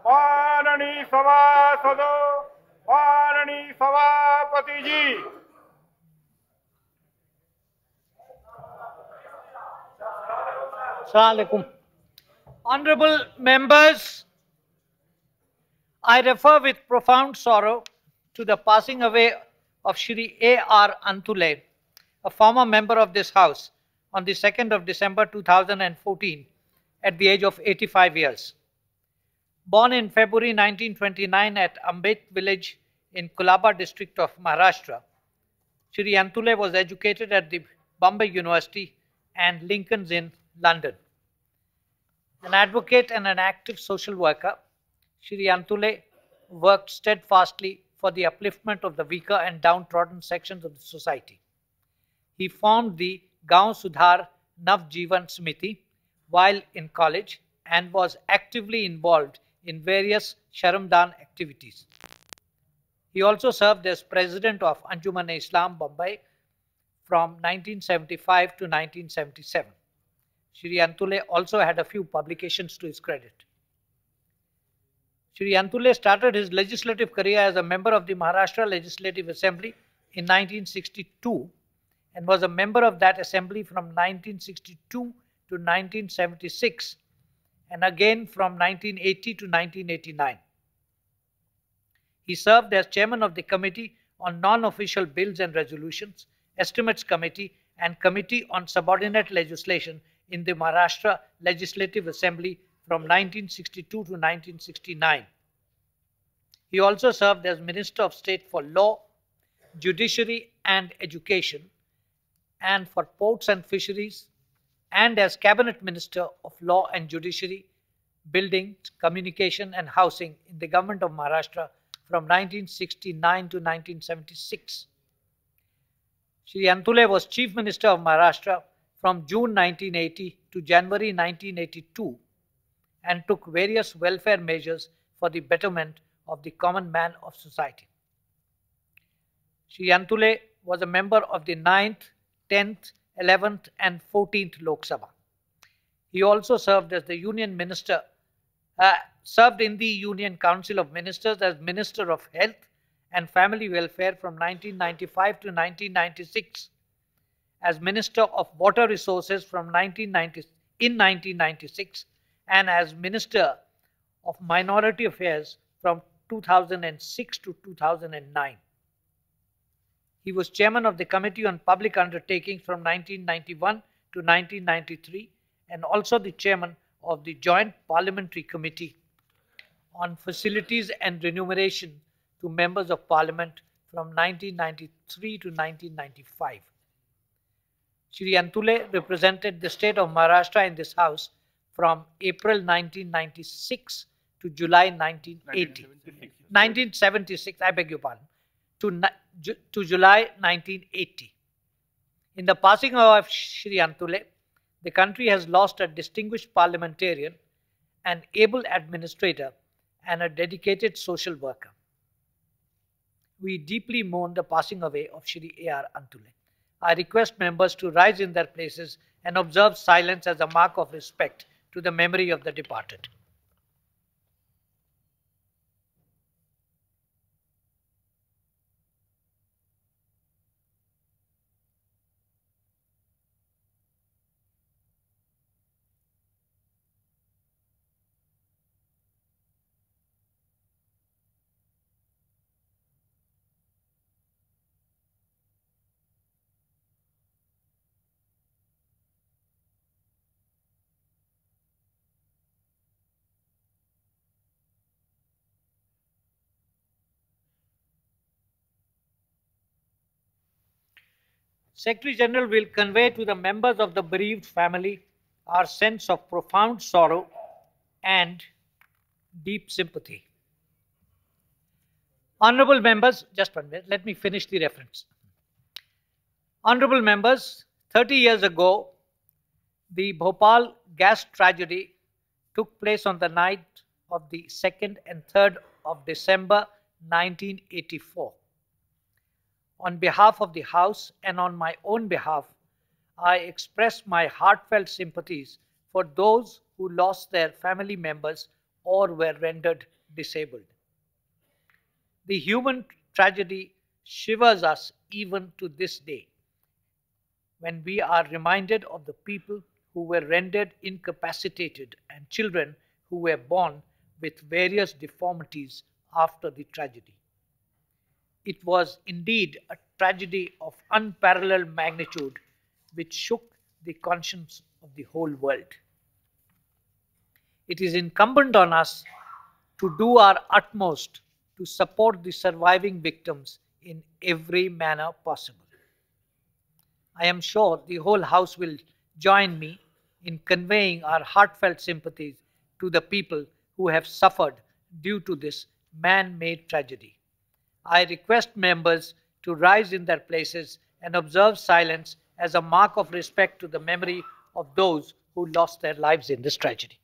माननीय सभासदों, माननीय सभापति जी, Assalamualaikum. Honorable members, I refer with profound sorrow to the passing away of Shri A.R. Antule, a former member of this House, on the 2nd of December 2014 at the age of 85 years. Born in February 1929 at Ambet village in Kolaba district of Maharashtra, Shri Antule was educated at the Bombay University and Lincoln's Inn, London. An advocate and an active social worker, Shri Antule worked steadfastly for the upliftment of the weaker and downtrodden sections of the society. He formed the Gaon Sudhar Navjeevan Smiti while in college and was actively involved in various Sharamdan activities. He also served as president of Anjuman-e-Islam, Bombay from 1975 to 1977. Shri Antule also had a few publications to his credit. Shri Antule started his legislative career as a member of the Maharashtra Legislative Assembly in 1962 and was a member of that assembly from 1962 to 1976 and again from 1980 to 1989. He served as chairman of the Committee on Non-Official Bills and Resolutions, Estimates Committee and Committee on Subordinate Legislation in the Maharashtra Legislative Assembly from 1962 to 1969. He also served as Minister of State for Law, Judiciary and Education and for Ports and Fisheries and as Cabinet Minister of Law and Judiciary, Buildings, Communication and Housing in the Government of Maharashtra from 1969 to 1976. Shri Antule was Chief Minister of Maharashtra from June 1980 to January 1982 and took various welfare measures for the betterment of the common man of society. Shri Antule was a member of the 9th, 10th, 11th and 14th Lok Sabha. He also served as the Union Minister, served in the Union Council of Ministers as Minister of Health and Family Welfare from 1995 to 1996, as Minister of Water Resources from 1996 and as Minister of Minority Affairs from 2006 to 2009. He was chairman of the Committee on Public Undertakings from 1991 to 1993 and also the chairman of the Joint Parliamentary Committee on Facilities and Remuneration to Members of Parliament from 1993 to 1995. Shri Antule represented the state of Maharashtra in this House from April 1996 to July 1976, I beg your pardon, to July 1980. In the passing of Shri Antule, the country has lost a distinguished parliamentarian, an able administrator, and a dedicated social worker. We deeply mourn the passing away of Shri A.R. Antule. I request members to rise in their places and observe silence as a mark of respect to the memory of the departed. Secretary General will convey to the members of the bereaved family our sense of profound sorrow and deep sympathy. Honorable members, just 1 minute, let me finish the reference. Honorable members, 30 years ago, the Bhopal gas tragedy took place on the night of the 2nd and 3rd of December 1984. On behalf of the House and on my own behalf, I express my heartfelt sympathies for those who lost their family members or were rendered disabled. The human tragedy shivers us even to this day when we are reminded of the people who were rendered incapacitated and children who were born with various deformities after the tragedy. It was indeed a tragedy of unparalleled magnitude which shook the conscience of the whole world. It is incumbent on us to do our utmost to support the surviving victims in every manner possible. I am sure the whole House will join me in conveying our heartfelt sympathies to the people who have suffered due to this man-made tragedy. I request members to rise in their places and observe silence as a mark of respect to the memory of those who lost their lives in this tragedy.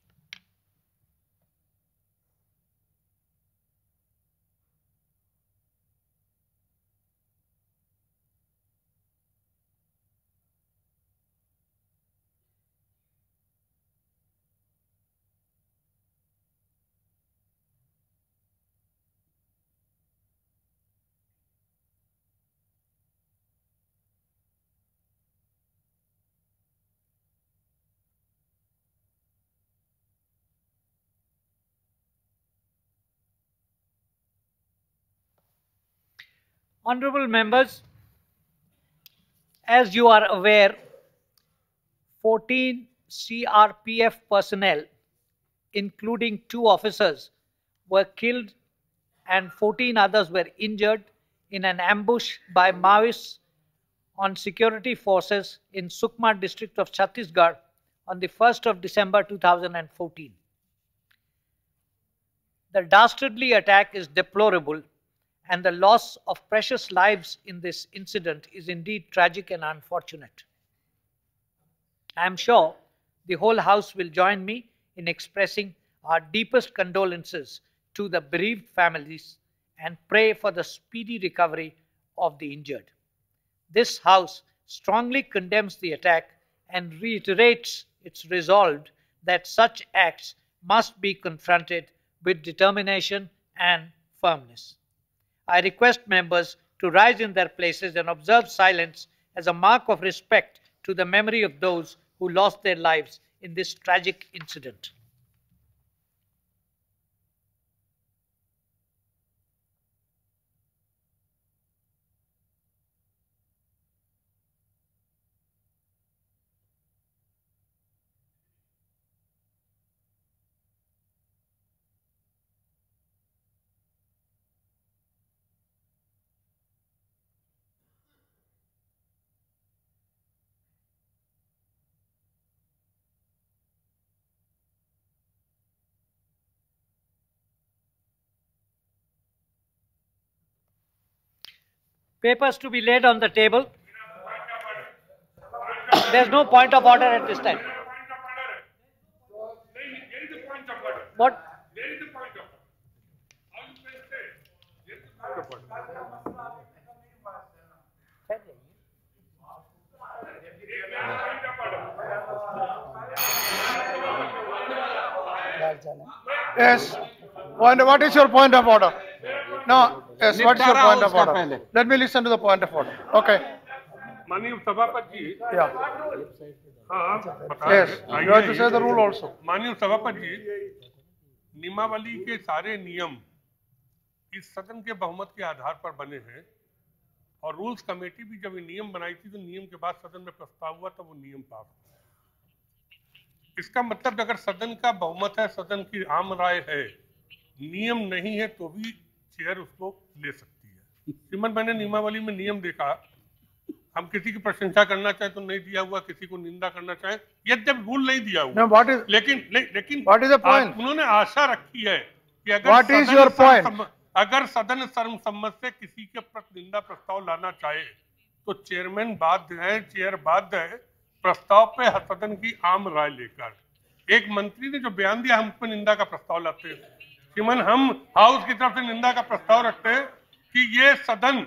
Honorable members, as you are aware, 14 CRPF personnel, including 2 officers, were killed and 14 others were injured in an ambush by Maoists on security forces in Sukma district of Chhattisgarh on the 1st of December 2014. The dastardly attack is deplorable, and the loss of precious lives in this incident is indeed tragic and unfortunate. I am sure the whole House will join me in expressing our deepest condolences to the bereaved families and pray for the speedy recovery of the injured. This House strongly condemns the attack and reiterates its resolve that such acts must be confronted with determination and firmness. I request members to rise in their places and observe silence as a mark of respect to the memory of those who lost their lives in this tragic incident. Papers to be laid on the table. There's no point of order at this time. What? There is a point of order. How you can say? There is a point of order. Yes. What is your point of order? No. Yes. What is your point of order? Let me listen to the point of order. Okay. माननीय सभापति जी, Yeah. हाँ, बता Yes. रहे। You have to say the rule also. माननीय सभापति जी, नियमावली के सारे नियम इस सदन के बहुमत के आधार पर बने हैं और रूल्स कमेटी भी जब ये नियम बनाई थी तो नियम के बाद सदन में प्रस्ताव हुआ तब वो नियम पास हुआ। इसका मतलब अगर सदन का बहुमत है, सदन की आम राय है, नियम नहीं है तो भी चेयर उसको ले सकती है। श्रीमन, मैंने नियमावली में नियम देखा, हम किसी की प्रशंसा करना चाहे तो नहीं दिया हुआ, किसी को निंदा करना चाहे यद्यपि रूल नहीं दिया हुआ। No, what is? लेकिन What is the point? उन्होंने आशा रखी है कि अगर What is your point? अगर सदन सर्वसम्मत से किसी के प्रति निंदा प्रस्ताव लाना चाहे तो चेयरमैन बाध्य है, चेयर बाध्य है प्रस्ताव पे सदन की आम राय लेकर। एक मंत्री ने जो बयान दिया, हम उस पर निंदा का प्रस्ताव लाते हैं। श्रीमान, हम हाउस की तरफ से निंदा का प्रस्ताव रखते हैं कि ये सदन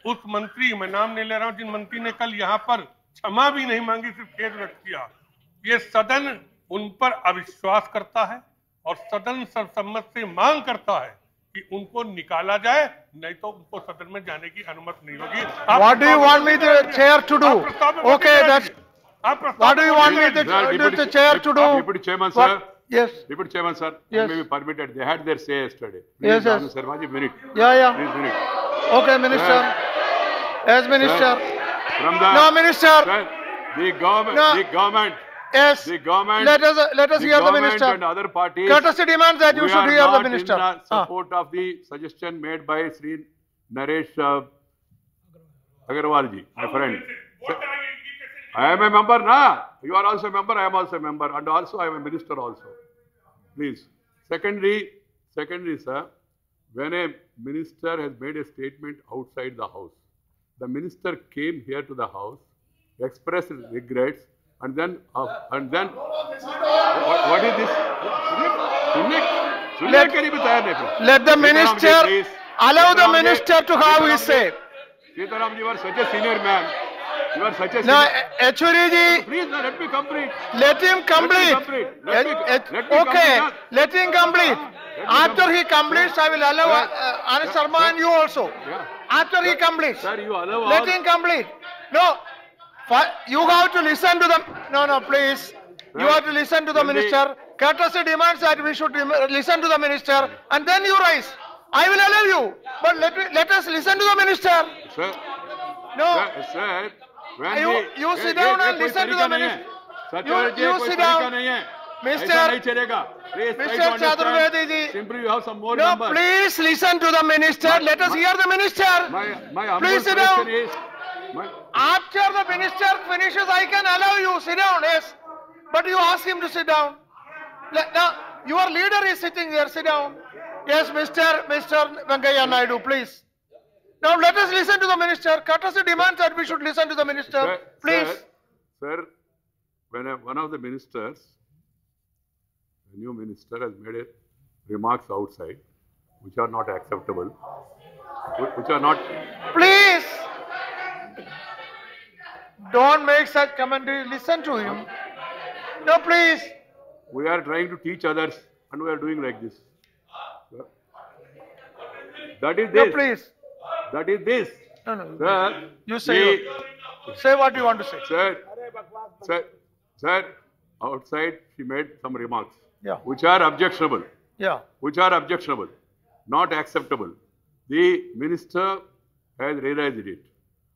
उस मंत्री, मैं नाम नहीं ले रहा हूं, जिन मंत्री ने कल यहाँ पर क्षमा भी नहीं मांगी, सिर्फ खेद व्यक्त किया, ये सदन उन पर अविश्वास करता है और सदन सर्वसम्मत से मांग करता है कि उनको निकाला जाए, नहीं तो उनको सदन में जाने की अनुमति नहीं होगी। What do you want me the chair to do? Okay, that's. What do you want me the chair to do? Deputy Chairman, What? sir. Yes. Deputy Chairman, sir. Yes. May be permitted. They had their say yesterday. Yes, Please, yes. Anu Sarmaji, minute. Yeah. Please, minute. Okay, Minister. As Minister. From the No, Minister. Sir, the government, No. the government, Yes. the government. Let us hear the government Minister. and other parties. Courtesy demands that you we should are hear the not Minister. in the support of the suggestion made by Sri Naresh Agarwal ji, my friend. I am a member, na? You are also a member, I am also a member, and also I am a minister also. Please. Secondly, sir, when a minister has made a statement outside the house, the minister came here to the house, expressed regrets, and then what is this? Let the Minister allow the Minister to have his say. Sitaram, you are such a senior man. You are such a No, senior. Achuri ji, Please, let me complete. let him complete. Let me Okay, complete. let him complete. After he completes, I will allow Anand Sharma and you also. Yeah. After he completes, Sir, you allow let all. him complete. No, you have to listen to the. No, please. You have to listen to the When they- Minister. Courtesy demands that we should listen to the Minister and then you rise. I will allow you, but let us listen to the Minister. Sir, No. sir, when You sit down and listen to the minister. You sit down. Mr. Mr. Chaturvedi ji. Simply you have some more No, numbers. please listen to the Minister. Let us hear the Minister. My humble Please sit question down. is, After the Minister finishes, I can allow you. Sit down, yes. But you ask him to sit down. Now, your leader is sitting there. Sit down. Yes, Mr. Venkaiah Naidu, please. Now, let us listen to the Minister. Courtesy demands that we should listen to the Minister. Please. Sir, when one of the ministers, a new minister has made remarks outside which are not acceptable, which are not. Please. Don't make such commentary. Listen to him. No, please. We are trying to teach others and we are doing like this. Sir. That is No, this. please. That is this. No. Sir, You say say what you want to say. Sir, outside she made some remarks. Yeah. Which are objectionable. Yeah. Which are objectionable, not acceptable. The minister has realized it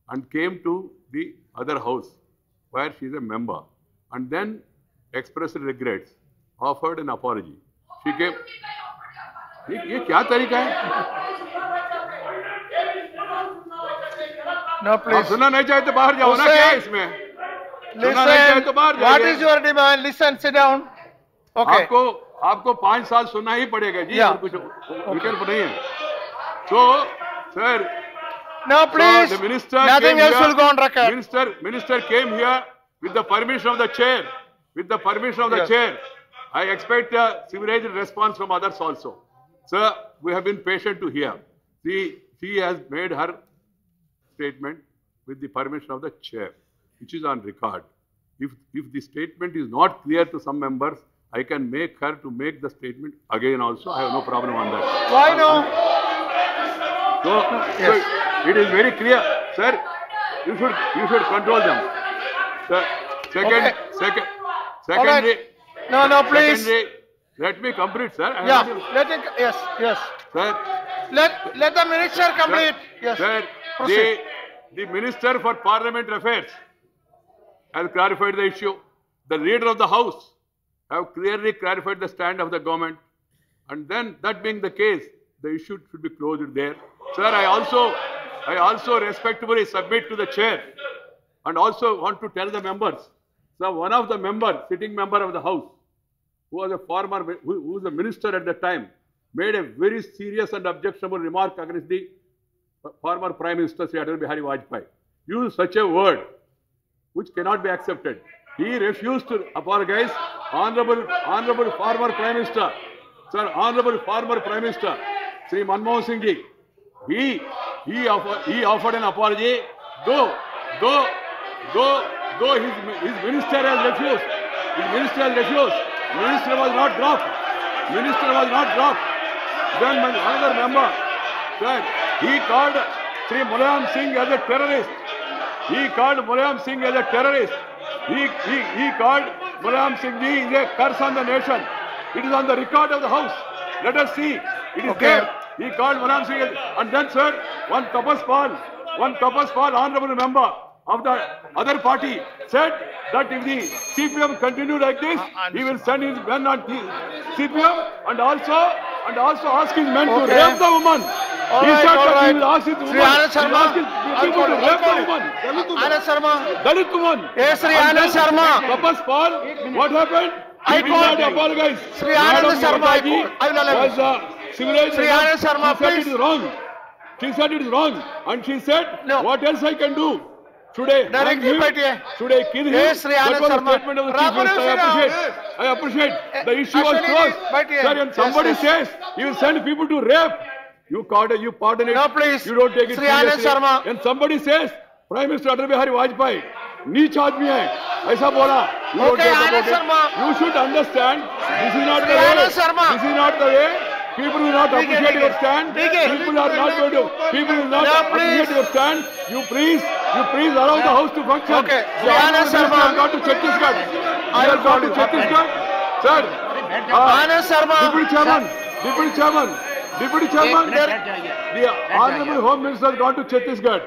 and came to the other house where she is a member and then expressed regrets, offered an apology. She came. ये क्या तरीका है? No, आप please. सुनना नहीं चाहते बाहर जाओ ना, क्या है इसमें? सुनना नहीं चाहे तो बाहर Listen. What जाइए। is your demand? Listen. Sit down. Okay. आपको 5 साल सुनना ही पड़ेगा जी, Yeah. और कुछ विकल्प नहीं है। So, sir. No, please. So the minister Nothing came else here, will go on record. Minister came here with the permission of the chair. With the permission of the Yes. chair. I expect a civilized response from others also. Sir, we have been patient to hear. She has made her statement with the permission of the chair, which is on record. If the statement is not clear to some members, I can make her to make the statement again also. I have no problem on that. Why no? So it is very clear, sir. You should control them. Sir, Okay. secondly, No, please. secondly, let me complete, sir. Yeah. Let it. Yes. Sir, Let the minister complete. Yes. sir, Proceed. the Minister for Parliament Affairs has clarified the issue. The leader of the House have clearly clarified the stand of the government. And then, that being the case, the issue should be closed there. Sir, I also respectfully submit to the chair and also want to tell the members. So, one of the members, sitting member of the House, who was who was a minister at the time, made a very serious and objectionable remark against the former Prime Minister Sri Atal Bihari Vajpayee. Used such a word which cannot be accepted. He refused to apologize. Honorable former Prime Minister, sir, Honorable former Prime Minister Sri Manmohan Singh ji, he offered an apology. Though his minister has refused. His minister has refused. Minister was not dropped. minister was not dropped. Then another member said he called Sri Mulayam Singh as a terrorist. He called Mulayam Singh as a terrorist. He called Mulayam Singh ji is a curse on the nation. It is on the record of the House. Let us see. It is there. He called Mulayam Singh and then sir, one Tapas Pal, honorable member of the other party said that if the CPM continue like this, he will send his men on CPM and also ask his men to rape the woman. He said that he will ask his woman, he will ask his people to rape the woman. Anand Sharma. Dalit woman. Yes, Sri Anand Sharma. Tapas Pal, what happened? He did not apologize. Sri Anand Sharma, I will allow was civilized. Sri Anand Sharma, she said please. it is wrong. She said it is wrong. And she said, No. what else I can do? Should I hang Directly him? बैठिए. Should I kill him? Yes, Sri That Anand was a Sharma. statement of the Chief Minister. I appreciate. The issue was Ashwini ji, closed. बैठिए. Sir, and somebody Yes, says he will send people to rape. You pardon it. No, please. You don't take it Sri Anand seriously. Sharma. And somebody says, Prime Minister Atal Bihari Vajpayee, नीच आदमी है, ऐसा बोला. You don't Okay, talk Anand about it. Sharma. You should understand. This is not Sri the way. Anand Sharma. This is not the way. People will not appreciate your stand. People are not going to. People will not No, appreciate please. your stand. You please allow the House to function. Okay, The Anand Honorable Minister Sharma. has gone to Chhattisgarh. I He will has gone to call you. Chhattisgarh. Sir, Anand Sharma. Deputy Chairman, the Honorable Home Minister has gone to Chhattisgarh.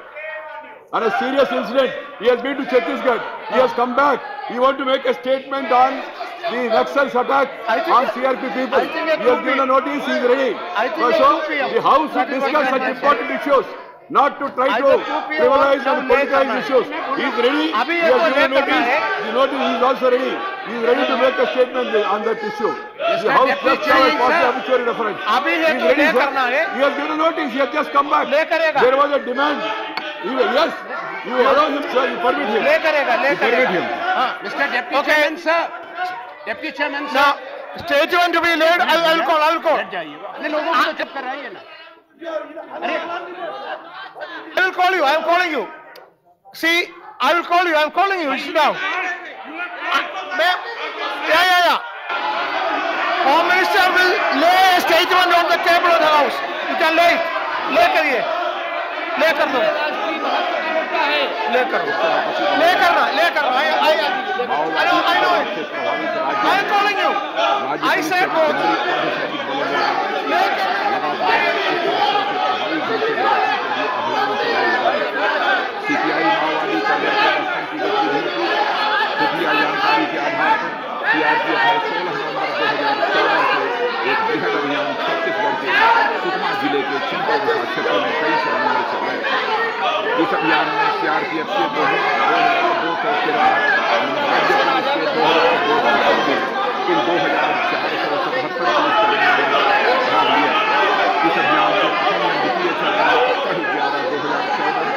On a serious incident, he has been to Chhattisgarh. He has come back. He wants to make a statement on the Naxals attack on CRP people. I think at He has 2 given a notice. He is ready. I think at So 2 p.m. the House will That is what discuss I such mentioned. important issues, not to try to Either 2 p.m. trivialize or and later politicize night. issues. He is ready. अभी He ये has तो given a लेकर notice. है. The notice he is also ready. He is ready to make a statement on that issue. The House just now has passed the obituary reference. अभी ये He is तो ready, ले sir. करना है. He has given a notice. He has just come back. ले करेगा. There was a demand. Yes, you allow him, sir. You permit him. ले करेगा. Permit him. हाँ. Mr. Deputy Okay. Chairman, sir. Deputy Chairman, sir. Now, statement to be laid. I will call. बैठ जाइए. अपने लोगों को तो चुप कराइए ना. I will call you. I am calling you. See, I will call you. I am calling you. Sit down. Yeah. Home Minister will lay a statement on the table of the House. You can lay it. ले करिए. ले कर दो. ले करो. ले करना. I know it. I am calling you. I said both. ले सीपीआई माओवादी कार्यकर्ता की गतिविधियों को खुफिया जानकारी के आधार पर सीआरपीएफ ने 16 नवंबर 2014 से एक बृहद अभियान छत्तीसगढ़ के सुकमा जिले के चिंतौरा क्षेत्र में कई चरणों में चलाया। इस अभियान में सीआरपीएफ के 2213 राज्य पुलिस के 2224 कुल 2477 पुलिसकर्मियों ने भाग लिया। इस अभियान के प्रथम और द्वितीय चरण में 17/11/2014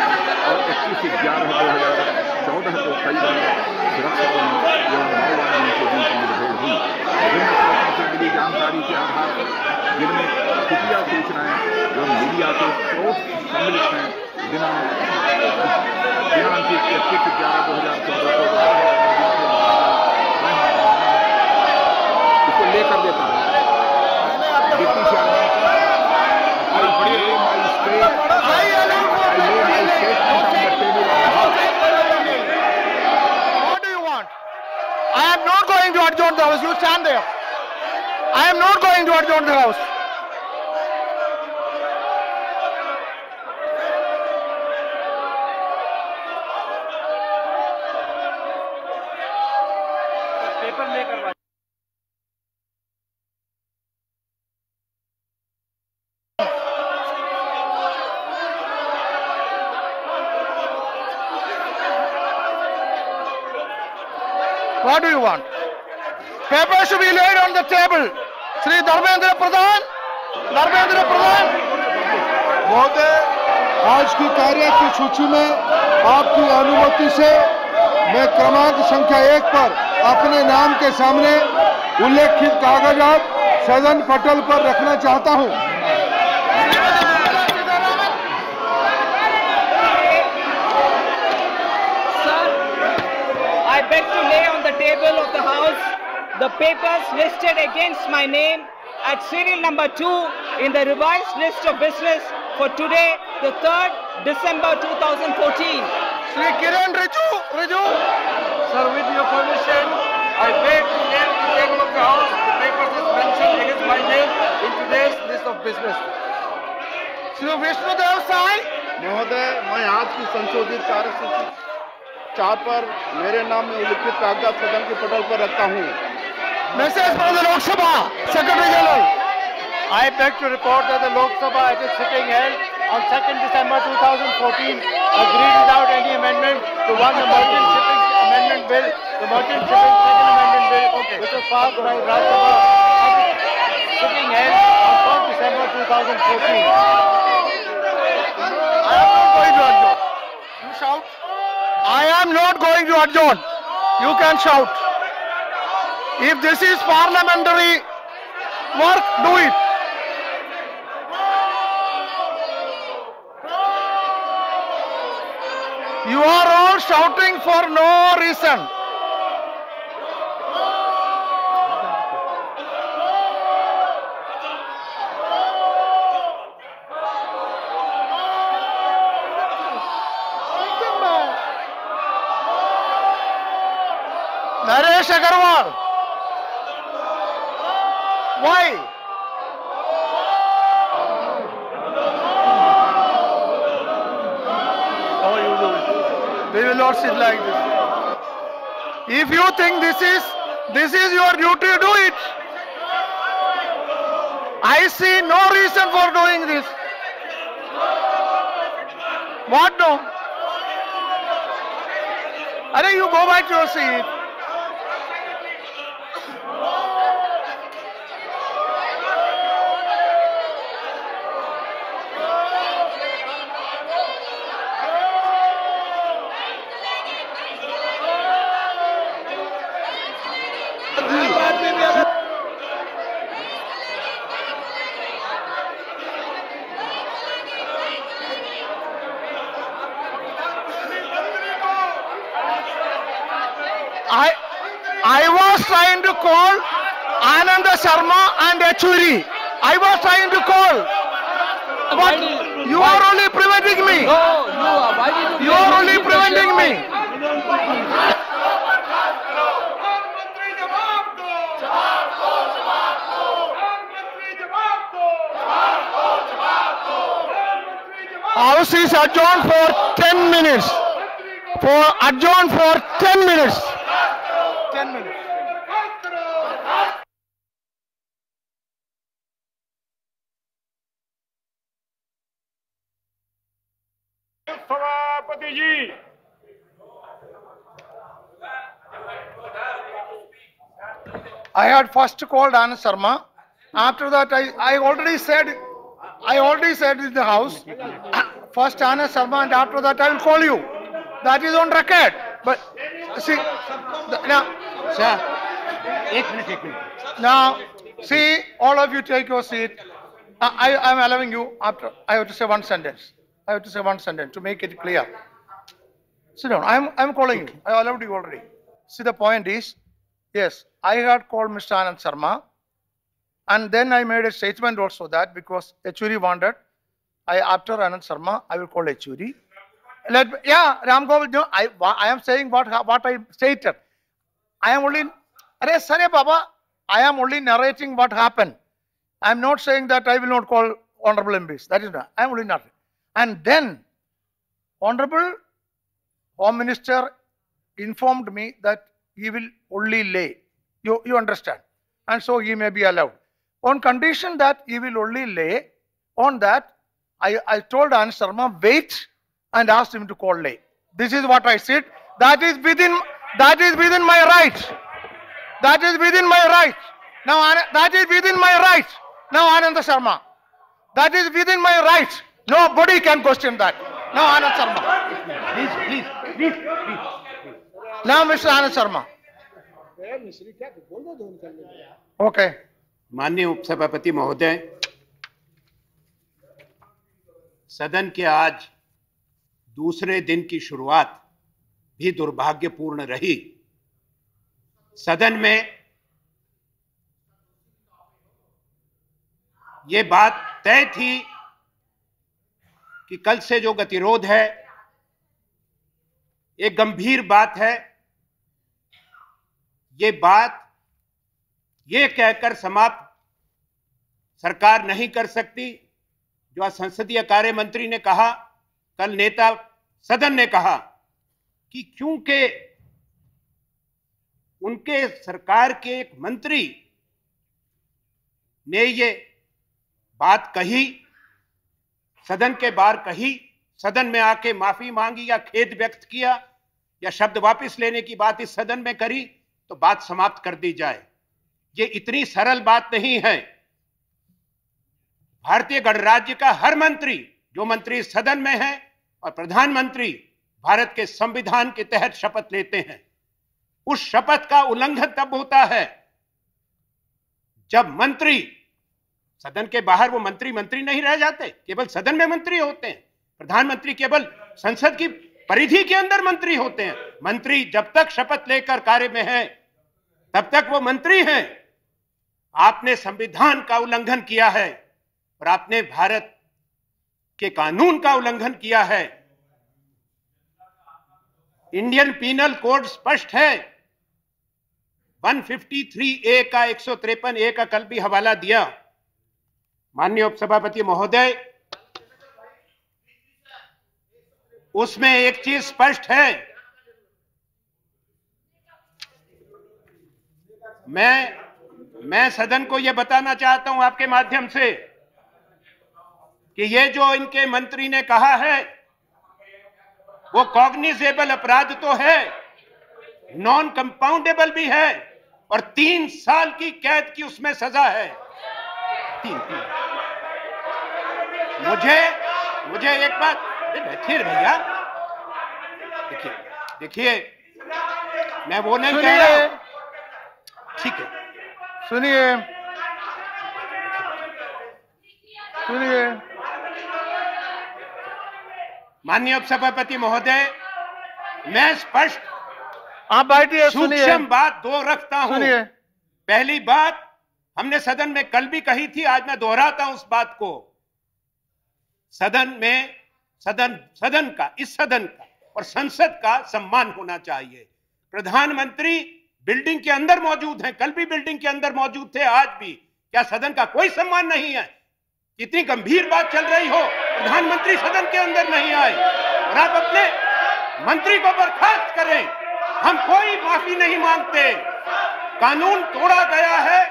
और 21/11/2014 को कई बार सुरक्षा बलों एवं माओवादियों के बीच मुठभेड़ हुई। विभिन्न स्रोतों से मिली जानकारी के आधार पर जिनमें खुफिया सूचनाएं एवं मीडिया के स्रोत सम्मिलित हैं, दिनांक 21/11/2014 को इसको लेकर देता हूँ deputy chairman What do you want? I am not going to adjourn the House. You stand there. I am not going to adjourn the House. What do you want? Papers should be laid on the table. Sri Dharmendra Pradhan. महोदय, आज की कार्य की सूची में आपकी अनुमति से मैं क्रमांक संख्या 1 पर अपने नाम के सामने उल्लेखित कागजात सदन पटल पर रखना चाहता हूं। I beg to lay on the table of the House the papers listed against my name at serial number 2 in the revised list of business for today, the 3rd December 2014. Sri Kiran Riju. Sir, with your permission, I beg to name the table of the House the papers is mentioned against my name in today's list of business. Sri Vishnudev Sai. महोदय, मैं आज की संशोधित कार्यसूची 4 पर मेरे नाम में उल्लिखित कागजात सदन के पटल पर रखता हूँ। Message from the Lok Sabha, Secretary General. I beg to report that the Lok Sabha at its sitting held on 2nd December 2014 agreed without any amendment to one the Merchant Shipping Amendment Bill, the Merchant Shipping Second Amendment Bill, which was passed by Rajya Sabha at its sitting held on 1st December 2014. I am not going to adjourn. You can shout. If this is parliamentary work, do it. You are all shouting for no reason. Naresh Agarwal. Why? Oh, you do it. We will not sit like this. If you think this is your duty, do it. I see no reason for doing this. What no? Arey, you go back to your seat. I was trying to call Ananda Sharma and Yechuri. I was trying to call. But you are only preventing me. No, you are only preventing me. House is adjourned for 10 minutes. Adjourned for 10 minutes. 10 minutes. सभापति जी, I had first called Anand Sharma. After that, I already said in the house, first Anand Sharma, and after that I will call you. That is on record. But see, now, Sir, एक minute. now, see, all of you take your seat. I am allowing you. After I have to say one sentence. To make it clear. Sit down. I am calling you. I allowed you already. See, the point is, yes, I had called Mr. Anand Sharma, and then I made a statement also that because Yechuri wanted, after Anand Sharma, I will call Yechuri. Ram Govind, no, I am saying what I stated. I am only, Baba, I am only narrating what happened. I am not saying that I will not call honorable MPs. That is not. I am only narrating. And then, Honorable Home Minister informed me that he will only lay. You understand? And so he may be allowed. On condition that he will only lay, on that, I told Anand Sharma, wait, and asked him to call lay. This is what I said. That is within my right. That is within my right. Now, that is within my right. Now, Anand Sharma. That is within my right. Nobody can question that. Now, Anand Sharma. Please. Now, Mr. Anand Sharma. Okay. माननीय उपसभापति महोदय, सदन के आज दूसरे दिन की शुरुआत भी दुर्भाग्यपूर्ण रही। सदन में ये बात तय थी कि कल से जो गतिरोध है, एक गंभीर बात है। ये बात ये कहकर समाप्त सरकार नहीं कर सकती। जो संसदीय कार्य मंत्री ने कहा, कल नेता सदन ने कहा कि क्योंकि उनके सरकार के एक मंत्री ने ये बात कही, सदन के बाहर कही, सदन में आके माफी मांगी या खेद व्यक्त किया या शब्द वापस लेने की बात इस सदन में करी, तो बात समाप्त कर दी जाए। ये इतनी सरल बात नहीं है। भारतीय गणराज्य का हर मंत्री, जो मंत्री सदन में है और प्रधानमंत्री भारत के संविधान के तहत शपथ लेते हैं, उस शपथ का उल्लंघन तब होता है जब मंत्री, सदन के बाहर वो मंत्री नहीं रह जाते, केवल सदन में मंत्री होते हैं। प्रधानमंत्री केवल संसद की परिधि के अंदर मंत्री होते हैं। मंत्री जब तक शपथ लेकर कार्य में है तब तक वो मंत्री हैं। आपने संविधान का उल्लंघन किया है और आपने भारत के कानून का उल्लंघन किया है। इंडियन पीनल कोड स्पष्ट है। 153A का 153A का कल भी हवाला दिया। माननीय उपसभापति महोदय, उसमें एक चीज स्पष्ट है। मैं सदन को यह बताना चाहता हूं आपके माध्यम से कि ये जो इनके मंत्री ने कहा है वो कॉग्निजेबल अपराध तो है, नॉन कंपाउंडेबल भी है और 3 साल की कैद की उसमें सजा है। मुझे एक बात, बैठिए भैया, देखिए मैं वो नहीं कह रहा। ठीक है, सुनिए, माननीय उपसभापति महोदय, मैं स्पष्ट आप बैठिए, सूक्ष्म बात दो रखता हूं। सुनिए, पहली बात हमने सदन में कल भी कही थी, आज मैं दोहराता हूं उस बात को। सदन में सदन का और संसद का सम्मान होना चाहिए। प्रधानमंत्री बिल्डिंग के अंदर मौजूद हैं, कल भी बिल्डिंग के अंदर मौजूद थे, आज भी। क्या सदन का कोई सम्मान नहीं है? इतनी गंभीर बात चल रही हो, प्रधानमंत्री सदन के अंदर नहीं आए और आप अपने मंत्री को बर्खास्त करें। हम कोई माफी नहीं मांगते। कानून तोड़ा गया है,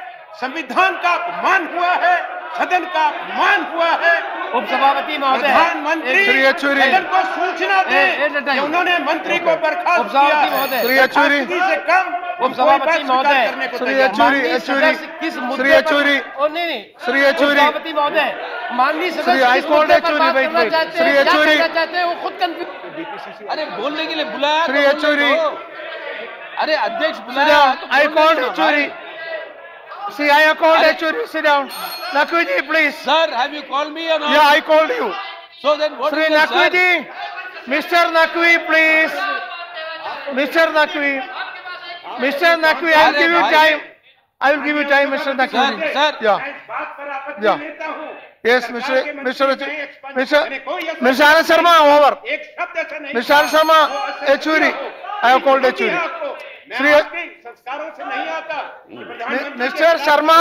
संविधान का अपमान हुआ है, सदन का अपमान हुआ है। उपसभापति महोदय, प्रधानमंत्री सदन को सूचना दें कि उन्होंने मंत्री को बर्खास्त किया है। से कम उपसभापति महोदय, किस मुद्दे पर? उपसभापति महोदय, माननीय सदस्य किस मुद्दे पर बात करना चाहते हैं, वो खुद कंफ्यूज। अरे बोलने के लिए बुलाया, अरे अध्यक्ष बुलाया। I called Yechury. See, I called Yechury. Sit down. Naqvi, please. Sir, have you called me or not? Yeah, I called you. So then what Sri is it, sir? Naqvi, Mr. Naqvi, please. Mr. Naqvi, I will give you time. I will give you time, Mr. Naqvi. Sir. Yeah. Yes, Mr. Anand Sharma, over. Mr. Anand Sharma, Yechury. I have called Yechury. Mr. Sharma,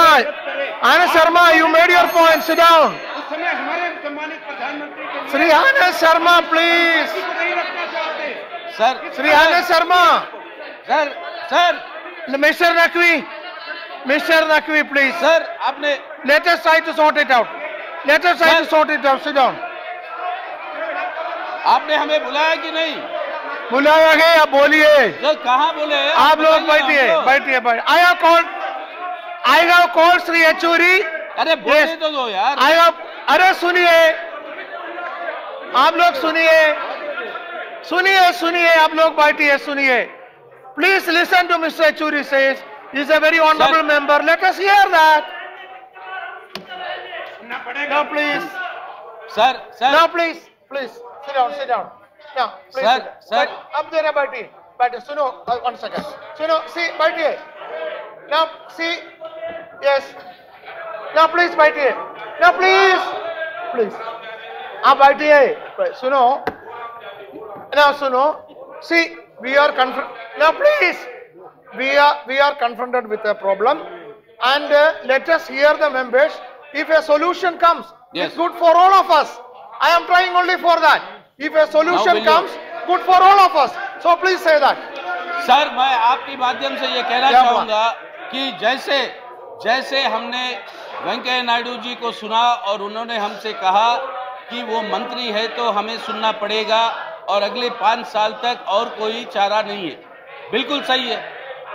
Anand Sharma, you made your point. Sit down. Sri Anand Sharma, please. Sir. Sri Anand Sharma. Sir. Mr. Naqvi, please. Sir, आपने Let us try to sort it out. Sit down. आपने हमें बुलाया कि नहीं? बुलाया गया, आप बोलिए। सर कहाँ बोले? आप लोग बैठिए। I have called Sri Yechury. अरे बोलने तो दो यार। अरे सुनिए, आप लोग सुनिए, आप लोग बैठिए, सुनिए। Please listen to Mr. Yechury says. He is a very honorable member. Let us hear that. Now, please. Sir. Now, please. Sit down. Now, please. Sir. Up there, बैठिए. सुनो, 1 second. सुनो, see, बैठिए. Now, see, yes. Now, please, बैठिए. Now please, please. आप बैठिए. सुनो. Now सुनो. See, we are now please. We are confronted with a problem, and let us hear the members. If a solution comes, it's good for all of us. I am trying only for that. If a solution comes, good for all of us. So please say that. Sir, मैं आपके माध्यम से ये कहना चाहूंगा कि जैसे हमने वेंकैया नायडू जी को सुना और उन्होंने हमसे कहा कि वो मंत्री है तो हमें सुनना पड़ेगा और अगले 5 साल तक और कोई चारा नहीं है, बिल्कुल सही है,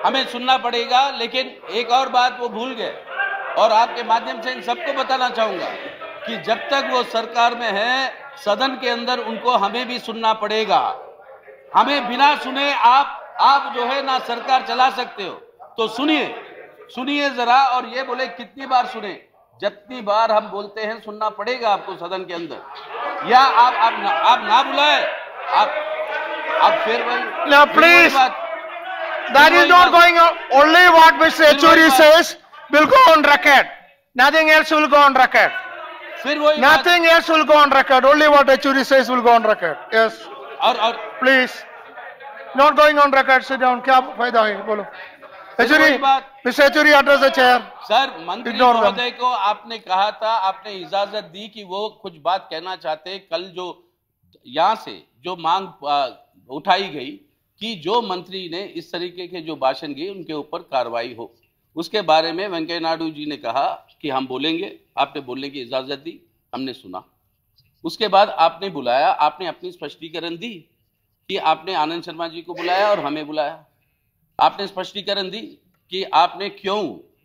हमें सुनना पड़ेगा। लेकिन एक और बात वो भूल गए और आपके माध्यम से इन सबको बताना चाहूंगा कि जब तक वो सरकार में है, सदन के अंदर उनको हमें भी सुनना पड़ेगा। हमें बिना सुने आप जो है ना सरकार चला सकते हो, तो सुनिए जरा, और ये बोले कितनी बार सुने, जितनी बार हम बोलते हैं सुनना पड़ेगा आपको सदन के अंदर। या आप ना बुलाए, आप फिर वही। Now please, that is not going on. Only what Mr. Yechuri says will go on record. Nothing else will go on record. Nothing else will go on record. Only what Yechuri says will go on record. Yes. और please, not going on record. Sit down. क्या फायदा है? बोलो. Yechuri, Mr. Yechuri, address the chair. Sir, मंत्री महोदय को आपने कहा था, आपने इजाजत दी कि वो कुछ बात कहना चाहते। कल जो यहाँ से जो मांग उठाई गई कि जो मंत्री ने इस तरीके के जो भाषण दिए उनके ऊपर कार्रवाई हो, उसके बारे में वेंकैया नायडू जी ने कहा कि हम बोलेंगे। आपने बोलने की इजाजत दी, हमने सुना। उसके बाद आपने बुलाया, आपने अपनी स्पष्टीकरण दी कि आपने आनंद शर्मा जी को बुलाया और हमें बुलाया। आपने स्पष्टीकरण दी कि आपने क्यों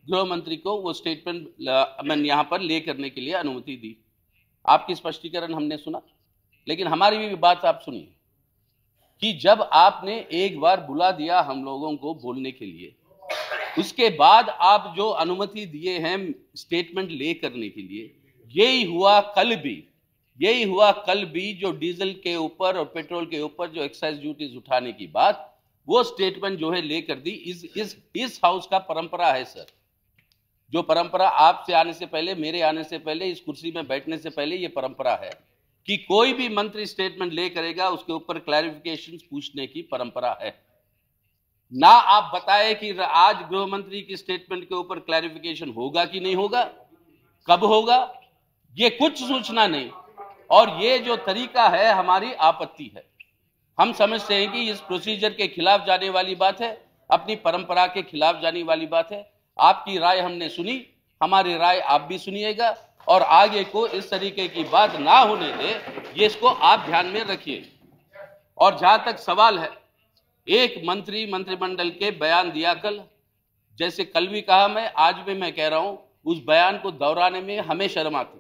गृह मंत्री को वो स्टेटमेंट यहाँ पर ले करने के लिए अनुमति दी। आपकी स्पष्टीकरण हमने सुना, लेकिन हमारी भी बात आप सुनिए कि जब आपने एक बार बुला दिया हम लोगों को बोलने के लिए, उसके बाद आप जो अनुमति दिए हैं स्टेटमेंट ले करने के लिए, यही हुआ कल भी जो डीजल के ऊपर और पेट्रोल के ऊपर जो एक्साइज ड्यूटीज उठाने की बात, वो स्टेटमेंट जो है लेकर दी। इस हाउस का परंपरा है सर, जो परंपरा आपसे आने से पहले, मेरे आने से पहले, इस कुर्सी में बैठने से पहले ये परंपरा है कि कोई भी मंत्री स्टेटमेंट ले करेगा उसके ऊपर क्लैरिफिकेशन पूछने की परंपरा है। ना आप बताए कि आज गृह मंत्री की स्टेटमेंट के ऊपर क्लैरिफिकेशन होगा कि नहीं होगा, कब होगा, ये कुछ सूचना नहीं। और ये जो तरीका है हमारी आपत्ति है। हम समझते हैं कि इस प्रोसीजर के खिलाफ जाने वाली बात है, अपनी परंपरा के खिलाफ जाने वाली बात है। आपकी राय हमने सुनी, हमारी राय आप भी सुनिएगा और आगे को इस तरीके की बात ना होने दे, ये इसको आप ध्यान में रखिए। और जहां तक सवाल है, एक मंत्री मंत्रिमंडल के बयान दिया कल, जैसे कल भी कहा मैं, आज भी मैं कह रहा हूं, उस बयान को दोहराने में हमें शर्म आती।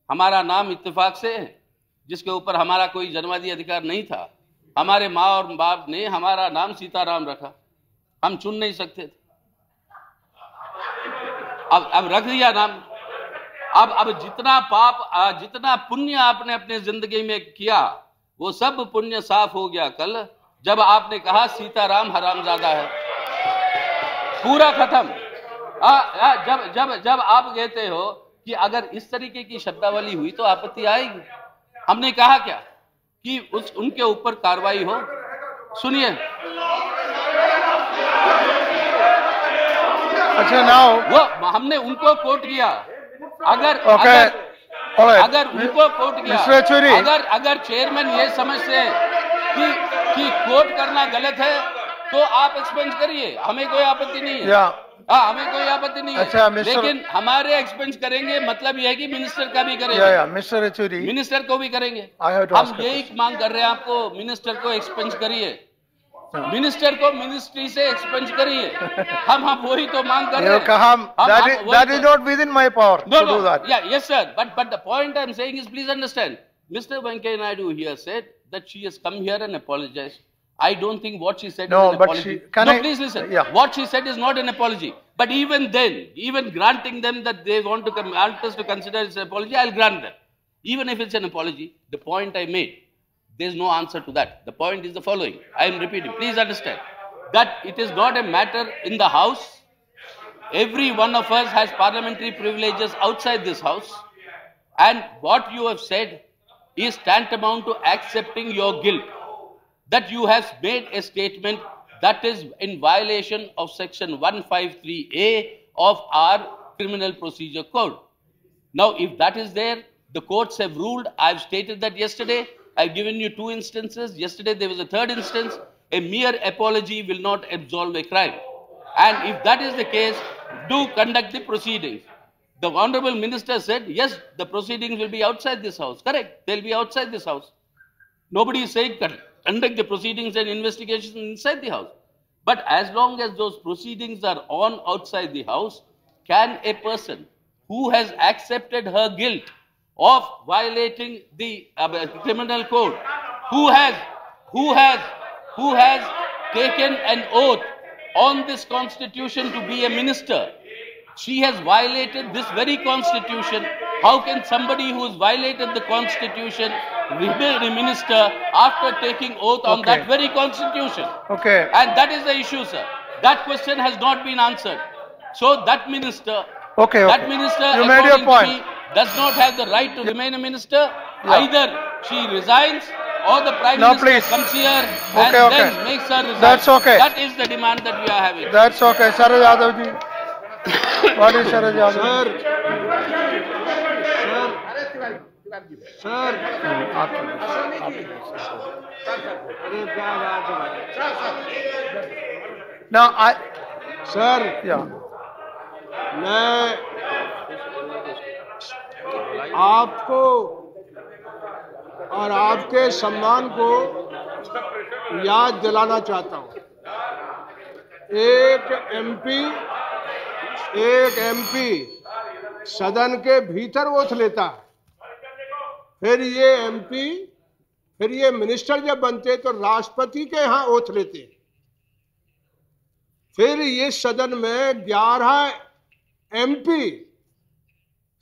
हमारा नाम इत्तेफाक से है, जिसके ऊपर हमारा कोई जन्मसिद्ध अधिकार नहीं था। हमारे माँ और बाप ने हमारा नाम सीताराम रखा, हम चुन नहीं सकते थे। अब रख दिया नाम। अब जितना पाप जितना पुण्य आपने अपने जिंदगी में किया, वो सब पुण्य साफ हो गया कल जब आपने कहा सीताराम हरामजादा है, पूरा खत्म। जब आप कहते हो कि अगर इस तरीके की शब्दावली हुई तो आपत्ति आएगी। हमने कहा क्या कि उनके ऊपर कार्रवाई हो। सुनिए, अच्छा नाउ वो हमने उनको कोट किया। अगर उनको कोट किया, अगर चेयरमैन ये समझते हैं कि कोट करना गलत है तो आप एक्सपेंस करिए, हमें कोई आपत्ति नहीं है। हमें कोई आपत्ति नहीं है, लेकिन हमारे एक्सपेंस करेंगे मतलब यह है कि मिनिस्टर का भी करेंगे। मिस्टर येचुरी, मिनिस्टर को भी करेंगे। हम यही मांग कर रहे हैं आपको, मिनिस्टर को एक्सपेंस करिए, मिनिस्टर को मिनिस्ट्री से एक्सपेंस करिए। हम वही तो मांग कर रहे हैं। That is not within my power to do that. Yes sir, but the point I am saying is, please understand, Mr. Venkaiah Naidu here said that she has come here and apologized. I don't think what she said is an apology. Please listen. What she said is not an apology. But even then, even granting them that they want us to consider it an apology, I'll grant that. Even if it's an apology, the point I made, there's no answer to that. The point is the following. I am repeating. Please understand that it is not a matter in the House every one of us has parliamentary privileges outside this house, and what you have said is tantamount to accepting your guilt, that you have made a statement that is in violation of section 153A of our criminal procedure code. Now, if that is there, the courts have ruled. I've stated that yesterday. I've given you 2 instances. Yesterday there was a 3rd instance. A mere apology will not absolve a crime. And if that is the case, do conduct the proceedings. The Honorable Minister said, yes, the proceedings will be outside this house. Correct. They'll be outside this house. Nobody is saying conduct the proceedings and investigations inside the house. But as long as those proceedings are on outside the house, can a person who has accepted her guilt of violating the criminal code, who has taken an oath on this constitution to be a minister, she has violated this very constitution. How can somebody who has violated the constitution remain a minister after taking oath on that very constitution? Okay. And that is the issue, sir. That question has not been answered. So that minister, that minister, you made your point, me, does not have the right to remain a minister. Either she resigns or the Prime Minister comes here and then makes her resign. That's okay. That is the demand that we are having. That's okay. Sharad Yadav ji. What is Sharad Yadav? Sir Now I, sir yeah. मैं आपको और आपके सम्मान को याद दिलाना चाहता हूं। एक एमपी सदन के भीतर ओथ लेता है, फिर ये मिनिस्टर जब बनते तो राष्ट्रपति के यहाँ ओथ लेते, फिर ये सदन में 11 एमपी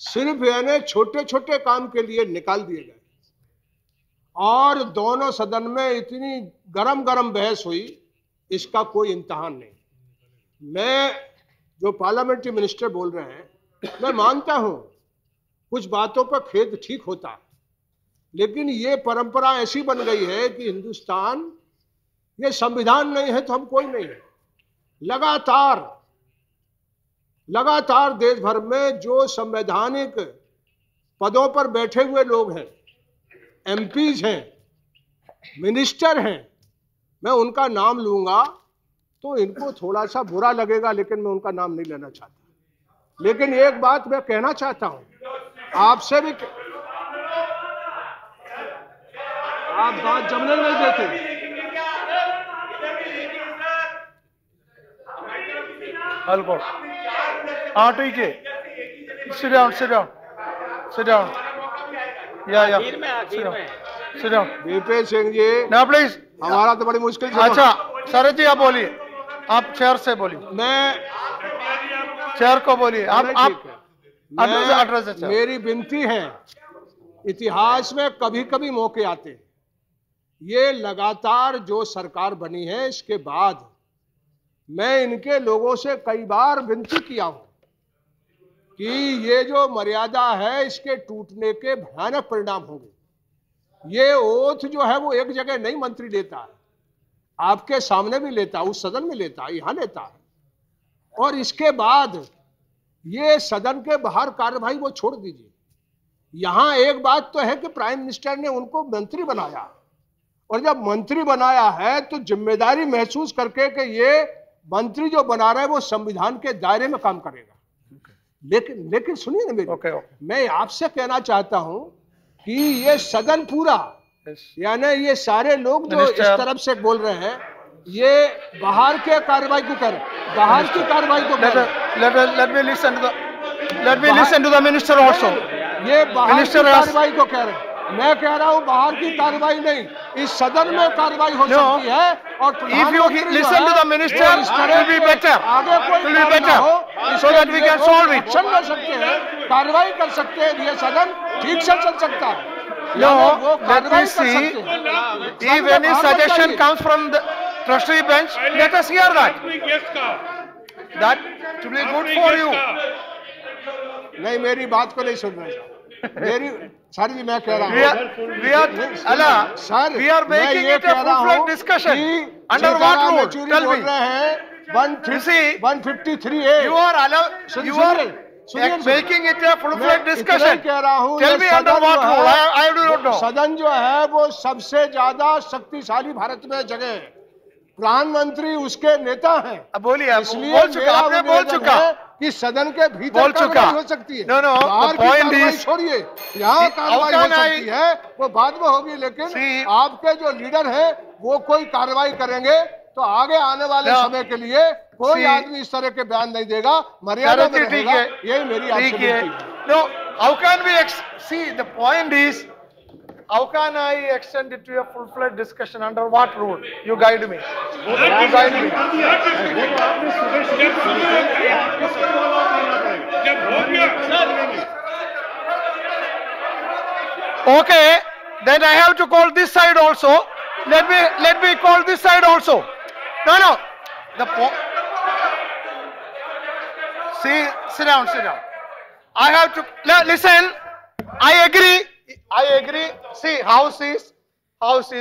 सिर्फ यानी छोटे छोटे काम के लिए निकाल दिए गए और दोनों सदन में इतनी गरम बहस हुई, इसका कोई इम्तिहान नहीं। मैं जो पार्लियामेंट्री मिनिस्टर बोल रहे हैं, मैं मानता हूं कुछ बातों पर खेद ठीक होता है, लेकिन ये परंपरा ऐसी बन गई है कि हिंदुस्तान, ये संविधान नहीं है तो हम कोई नहीं है। लगातार देश भर में जो संवैधानिक पदों पर बैठे हुए लोग हैं, एमपीज हैं, मिनिस्टर हैं, मैं उनका नाम लूंगा तो इनको थोड़ा सा बुरा लगेगा, लेकिन मैं उनका नाम नहीं लेना चाहता। लेकिन एक बात मैं कहना चाहता हूं, आपसे भी, आप बात जमने नहीं देते। Alco. ठीक है। Sit down. Yeah. Sit down. Dipesh Singh ji, Now please. हमारा तो बड़ी मुश्किल से। अच्छा, शरद जी आप बोलिए, आप चेयर से बोलिए। मैं चेयर को बोलिए। आप मेरी विनती है, इतिहास में कभी मौके आते हैं, ये लगातार जो सरकार बनी है इसके बाद मैं इनके लोगों से कई बार विनती किया हूं कि ये जो मर्यादा है इसके टूटने के भयानक परिणाम होंगे। ये ओथ जो है वो एक जगह नहीं मंत्री लेता है, आपके सामने भी लेता है, उस सदन में लेता है, यहां लेता है, और इसके बाद ये सदन के बाहर कार्यवाही वो छोड़ दीजिए। यहां एक बात तो है कि प्राइम मिनिस्टर ने उनको मंत्री बनाया, और जब मंत्री बनाया है तो जिम्मेदारी महसूस करके कि ये मंत्री जो बना रहा है वो संविधान के दायरे में काम करेगा। लेकिन सुनिए ना मेरी, मैं आपसे कहना चाहता हूं कि ये सदन पूरा, यानी ये सारे लोग जो इस तरफ से बोल रहे हैं, ये बाहर के कार्रवाई को कर, बाहर की कार्रवाई को कर। Let me listen to the minister also. ये बाहर की कार्रवाई को कह रहे हैं, मैं कह रहा हूं बाहर की कार्रवाई नहीं, इस सदन में कार्रवाई हो सकती है। और if you listen to the minister, it will be better. So that we can solve it. कर सकते हैं, कार्रवाई कर सकते हैं, ये सदन ठीक से चल सकता है। No, let me see. If any suggestion comes from the trustee bench, let us hear that. that to be good for you. नहीं, मेरी बात को नहीं सुन रहे। मेरी सर जी मैं कह रहा हूँ We are making it a full-fledged discussion. Under what rule? Tell me. 153A You are making it a full-fledged discussion. Tell me under what rule? I do not know. सदन जो है वो सबसे ज्यादा शक्तिशाली भारत में जगह है। प्रधानमंत्री उसके नेता हैं। अब बोलिए, इसलिए आपने बोल चुका कि सदन के भीतर कार्रवाई हो सकती है। बाहर की कार्रवाई छोड़िए, यहाँ कार्रवाई हो सकती है, वो बाद में होगी। लेकिन आपके जो लीडर हैं वो कोई कार्रवाई करेंगे तो आगे आने वाले समय के लिए कोई आदमी इस तरह के बयान नहीं देगा, मर्यादा में रहेगा। यही मेरी आपसे विनती है। No, how can we see? The point is, how can I extend it to a full-fledged discussion? Under what rule? You guide me. You guide me. Okay, then I have to call this side also. Let me call this side also. No. Sit down. I have to listen. I agree. See, House is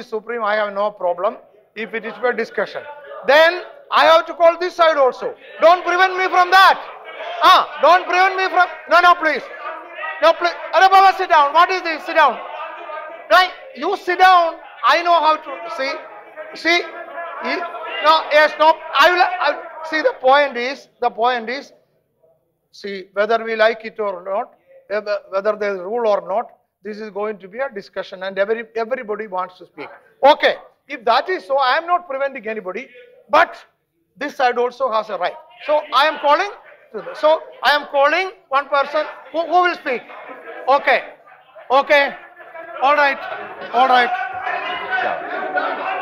supreme. I have no problem if it is for discussion. Then I have to call this side also. Don't prevent me from that. Don't prevent me from. No, please. No, please. Arey Baba, sit down. What is this? Sit down. Right? You sit down. I know how to see. No. I will. See, the point is. See, whether we like it or not, whether there is rule or not, this is going to be a discussion, and everybody wants to speak. Okay, if that is so, I am not preventing anybody, but this side also has a right. So I am calling. One person who will speak. Okay. All right.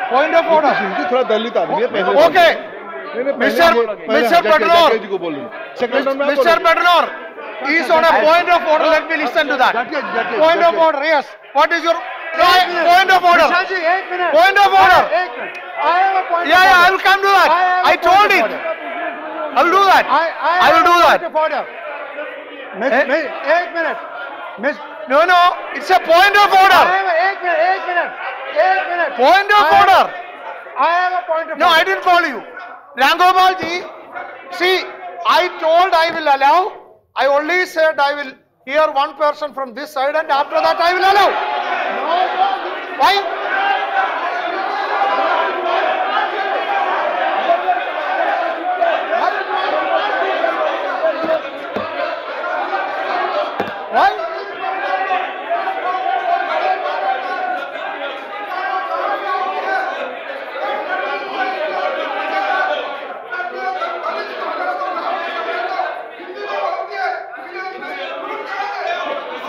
Point of order. Okay. Mr. Padnor is on a point of order. Let me listen to that. Point of order. Yes. What is your point of order? Point of order. Yeah, I will come to that. I told it. I will do that. I will do that. No. It's a point of order. Point of order. I have a point of order. No, I didn't call you. Rangopal ji, see, I told I will allow. I only said I will hear one person from this side, and after that I will allow. Why?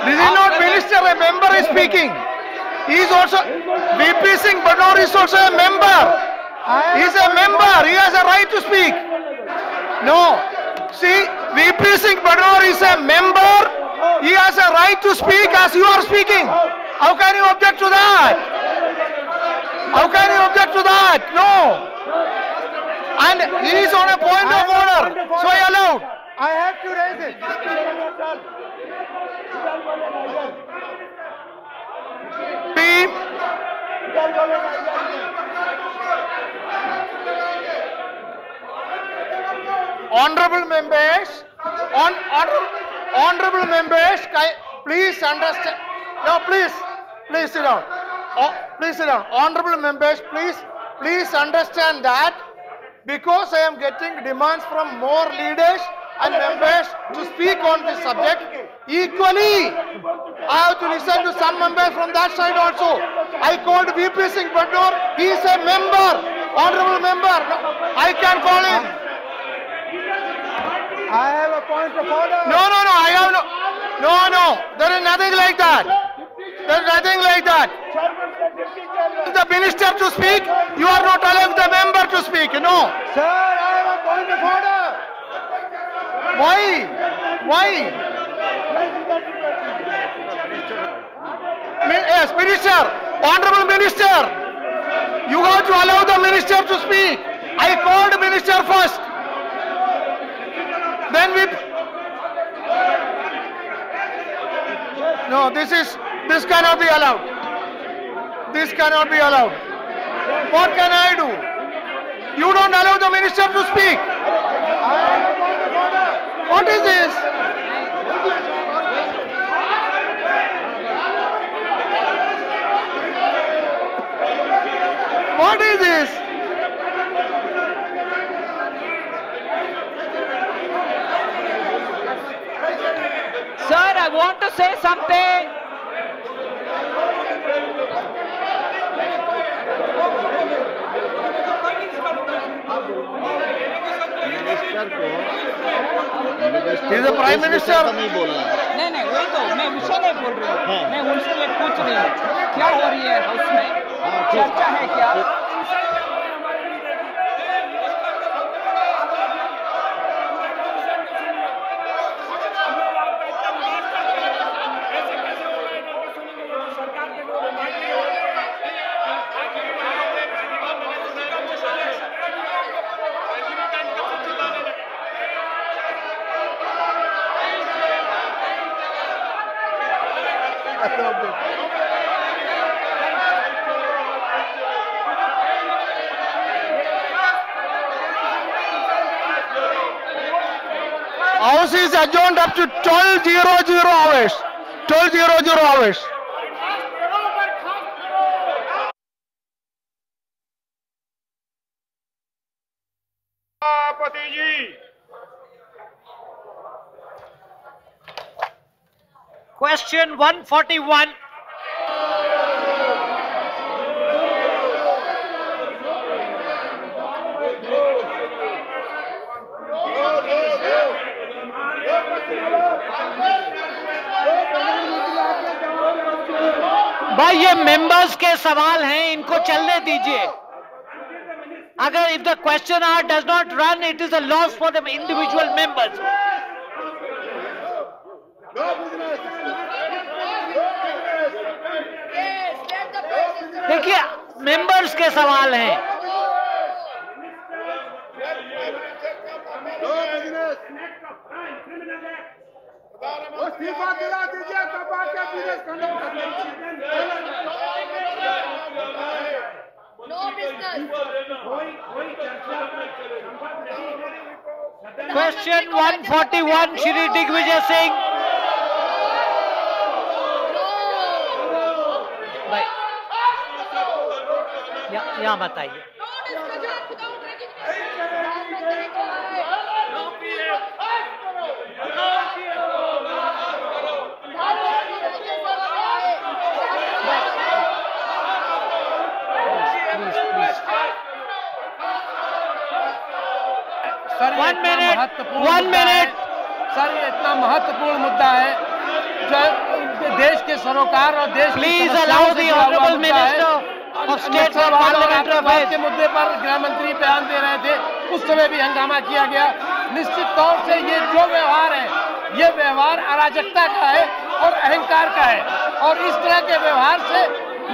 This is not minister, a member is speaking. He is also, VP Singh Badnor is also a member. He is a member, he has a right to speak. No, see, VP Singh Badnor is a member, he has a right to speak as you are speaking. How can you object to that? How can you object to that? No. And he is on a point of order, so I allowed. I have to raise it. Team. Honorable members, please understand. No, please sit down. Please sit down. Honorable members, please understand that because I am getting demands from more leaders and members to speak on this subject, equally I have to listen to some members from that side also. I called VP Singh Badnor, he is a member, honorable member. No, I can call him. I have a point of order. No, I have no, there is nothing like that. There is nothing like that. The minister to speak, you are not allowing the member to speak, no. Sir, I have a point of order. Why? Yes, minister, honorable minister, you have to allow the minister to speak. I called the minister first. Then we... No, this cannot be allowed. This cannot be allowed. What can I do? You don't allow the minister to speak. What is this? What is this? Sir, I want to say something. He is the Prime Minister. नहीं नहीं वही तो मैं विषय नहीं बोल रही हूँ मैं उनसे ये पूछ रही हूँ क्या हो रही है हाउस में चर्चा है क्या House is adjourned up to 12:00 hours. 12:00 hours. Question 141. भाई ये मेंबर्स के सवाल हैं इनको चलने दीजिए अगर if the question hour does not run it is a loss for the individual members देखिए मेंबर्स के सवाल हैं इस्तीफा दिला दीजिए तब आके business conduct Question 141 Shri Digvijay Singh भाई यहाँ बताइए सर ये महत्वपूर्ण सर ये इतना महत्वपूर्ण मुद्दा है जो देश के सरोकार और देश please allow the honourable minister of state और पार्लियामेंट्री अफेयर्स के मुद्दे पर गृह मंत्री बयान दे रहे थे उस समय भी हंगामा किया गया निश्चित तौर से ये जो व्यवहार है ये व्यवहार अराजकता का है और अहंकार का है और इस तरह के व्यवहार से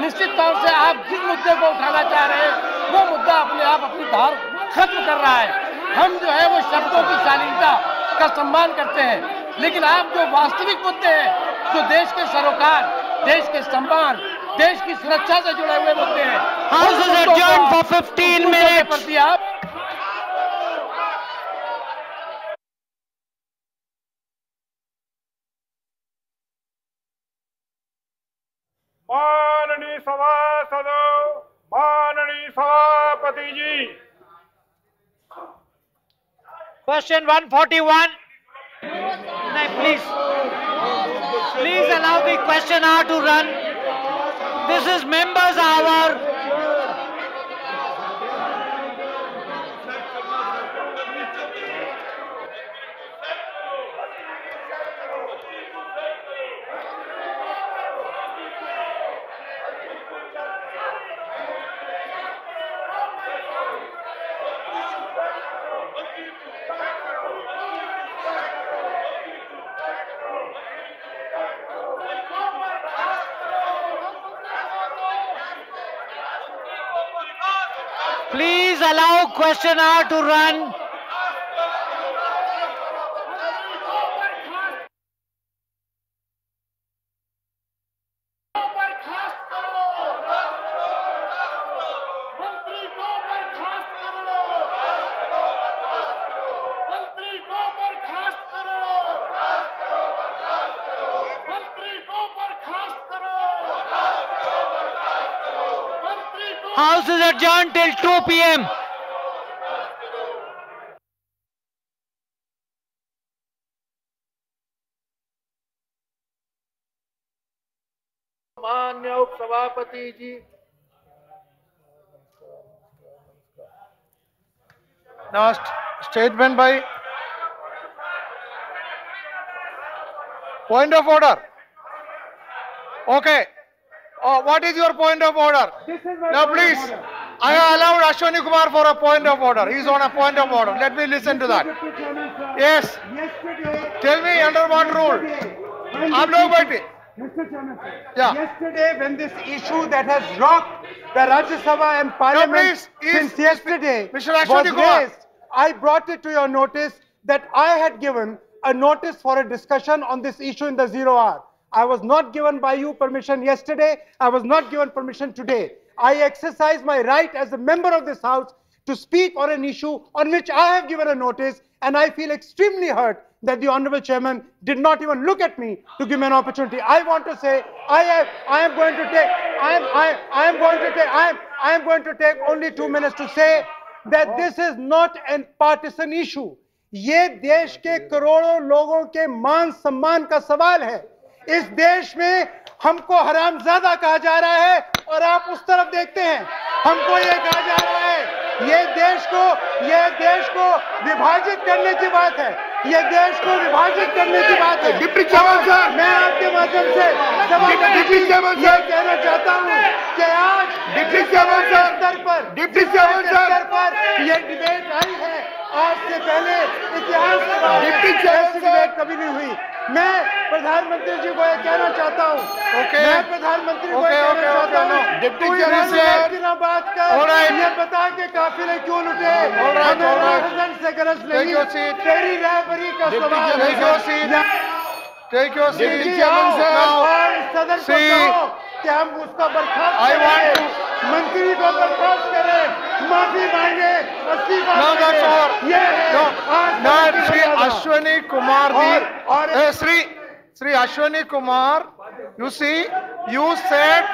निश्चित तौर से आप जिस मुद्दे को उठाना चाह रहे हैं वो मुद्दा अपने आप अपनी धार खत्म कर रहा है हम जो है वो शब्दों की शालीनता का सम्मान करते हैं लेकिन आप जो वास्तविक मुद्दे हैं जो देश के सरोकार देश के सम्मान देश की सुरक्षा से जुड़े हुए मुद्दे हैं house is adjourned for 15 minutes आप माननीय सभासदों माननीय सभापति जी Question 141 no, please allow the question hour to run this is members hour Please allow question hour to run. House is adjourned till 2 p.m. माननीय उप सभापति जी, now statement by point of order. Okay. What is your point of order? Now please, I have allowed Ashwani Kumar for a point of order. He is on a point of order. Let me listen to that. Yes. Tell me under what rule? आप लोग बैठे. Mr. Chairman, Yeah. yesterday when this issue that has rocked the Rajya Sabha and Parliament since yesterday Mr. was Ashwani Kumar. raised, I brought it to your notice that I had given a notice for a discussion on this issue in the 0 hour. I was not given by you permission yesterday. I was not given permission today. I exercise my right as a member of this House to speak on an issue on which I have given a notice, and I feel extremely hurt that the Honorable Chairman did not even look at me to give me an opportunity. I want to say I am going to take only 2 minutes to say that this is not a partisan issue. ये देश के करोड़ों लोगों के मान सम्मान का सवाल है. इस देश में हमको हरामजादा कहा जा रहा है और आप उस तरफ देखते हैं. हमको ये कहा जा रहा है ये देश को विभाजित करने की बात है. ये देश को विभाजित करने की बात है. डिप्टी चेयरमैन सर, मैं आपके माध्यम से डिप्टी चेयरमैन ये कहना चाहता हूँ कि आज डिप्टी चेयरमैन सर, स्तर पर डिप्टी चेयरमैन सर, ये डिबेट आई है. आज से पहले इतिहास में डिप्टी चेयरमैन डिबेट कभी नहीं हुई. मैं प्रधानमंत्री जी को ये कहना चाहता हूँ. मैं प्रधानमंत्री को ये कहना चाहता हूँ. डिप्टी चेयरमैन सर, बात कर ये बता के काफिले क्यों लुटे. हमें से गरज नहीं. तेरी रहबरी का सवाल. Take your seat. Deputy chairman sir, सदन को कहो कि हम उसका बर्खास्त करें. मंत्री को बर्खास्त करें, माफी मांगे, इस्तीफा मांगे. ये No, Sri Ashwani Kumar ji, Sri Ashwani Kumar, you see, you said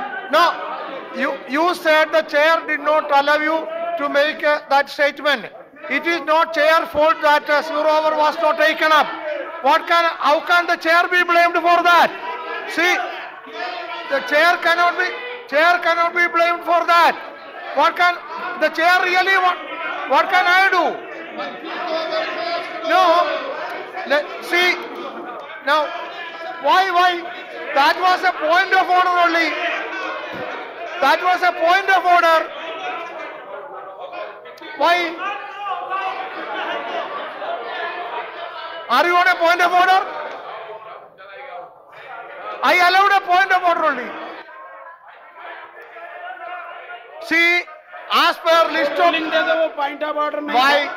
you said the chair did not allow you to make that statement. It is not chair fault that 0 hour was not taken up. How can the chair be blamed for that? See, the chair cannot be blamed for that. What can the chair really want? What can I do? No. See, now, why? That was a point of order only. That was a point of order. Why? Are you on a point of order? I allowed a point of order only. See, as per list of point of order. why?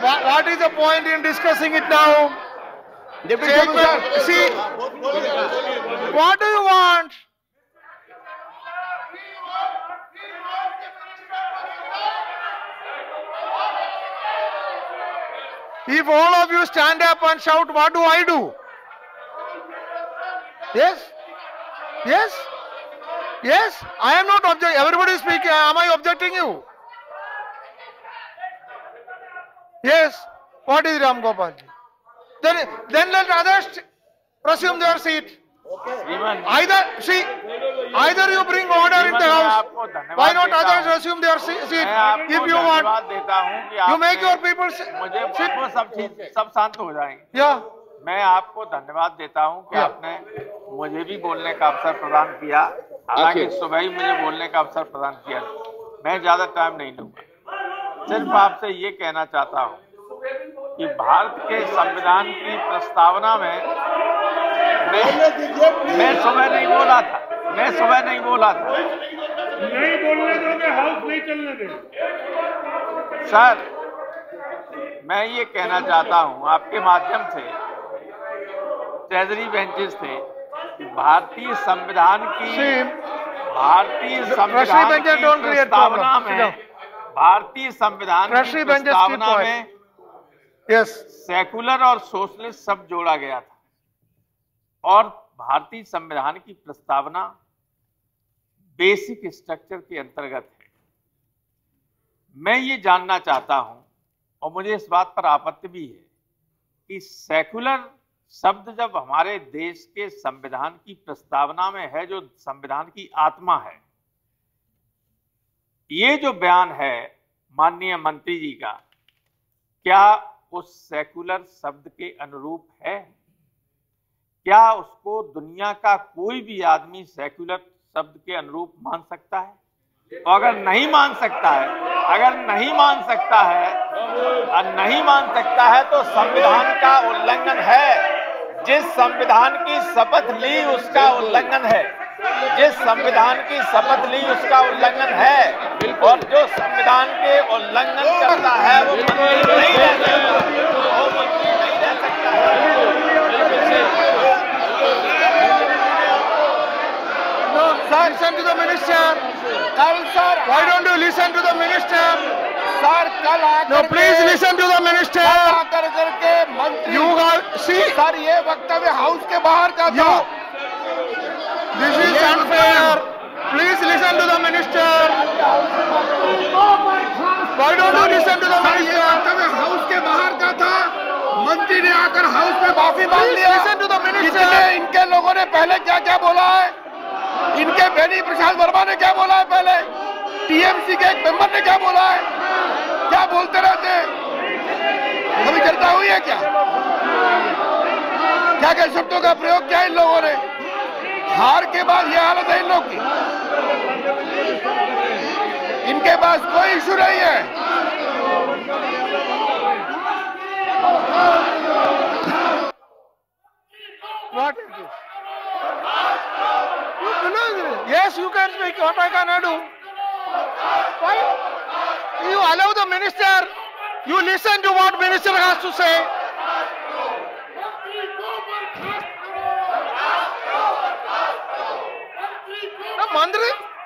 What is the point in discussing it now? Statement, see, what do you want? If all of you stand up and shout, what do I do? Yes? Yes? Yes? I am not objecting. Everybody is speaking. Am I objecting you? Yes. What is Ram Gopal ji? Then let others resume their seat. Either you bring order in the house. Why not others resume their seat? If you want, you make your people sit. सब शांत हो जाएंगे. Yeah. मैं आपको धन्यवाद देता हूं कि आपने मुझे भी बोलने का अवसर प्रदान किया. हालांकि सुबह ही मुझे बोलने का अवसर प्रदान किया. मैं ज्यादा टाइम नहीं लूंगा. सिर्फ आपसे ये कहना चाहता हूं कि भारत के संविधान की प्रस्तावना में मैं सुबह नहीं बोला था. नहीं बोलने दोगे, हाउस नहीं चलने देंगे. सर, मैं ये कहना चाहता हूं आपके माध्यम से, ट्रेजरी बेंचेस थे, भारतीय संविधान की प्रस्तावना में सेकुलर और सोशलिस्ट सब जोड़ा गया था. और भारतीय संविधान की प्रस्तावना बेसिक स्ट्रक्चर के अंतर्गत है. मैं ये जानना चाहता हूं, और मुझे इस बात पर आपत्ति भी है, कि सेक्युलर शब्द जब हमारे देश के संविधान की प्रस्तावना में है, जो संविधान की आत्मा है, ये जो बयान है माननीय मंत्री जी का, क्या उस सेक्युलर शब्द के अनुरूप है? क्या उसको दुनिया का कोई भी आदमी सेक्युलर शब्द के अनुरूप मान सकता है? तो अगर नहीं मान सकता है, तो संविधान का उल्लंघन है। जिस संविधान की शपथ ली उसका उल्लंघन है, और जो संविधान के उल्लंघन करता है वो मंत्री नहीं रह सकता है। No, sir, listen to the minister. Sir, why don't you listen to the minister? Sir कल आकर No, please listen to the minister. आकर करके मंत्री You are, see, सर ये वक्तव्य हाउस के बाहर का था। this is unfair. Please listen to the minister. Why don't you listen to the minister? ये वक्तव्य हाउस के बाहर का था, मंत्री ने आकर हाउस में माफी मांग लिया। Listen to the minister. कितने इनके लोगों ने पहले क्या क्या बोला है, इनके बेनी प्रसाद वर्मा ने क्या बोला है, पहले टीएमसी के एक मेंबर ने क्या बोला है, क्या बोलते रहते हैं? कभी चर्चा हुई है क्या? क्या क्या शब्दों का प्रयोग किया इन लोगों ने? हार के बाद ये हालत है इन लोग की। इनके पास कोई इशू नहीं है। What is this? Yes, you can speak. What I can do? Why? You allow the minister. You listen to what minister has to say.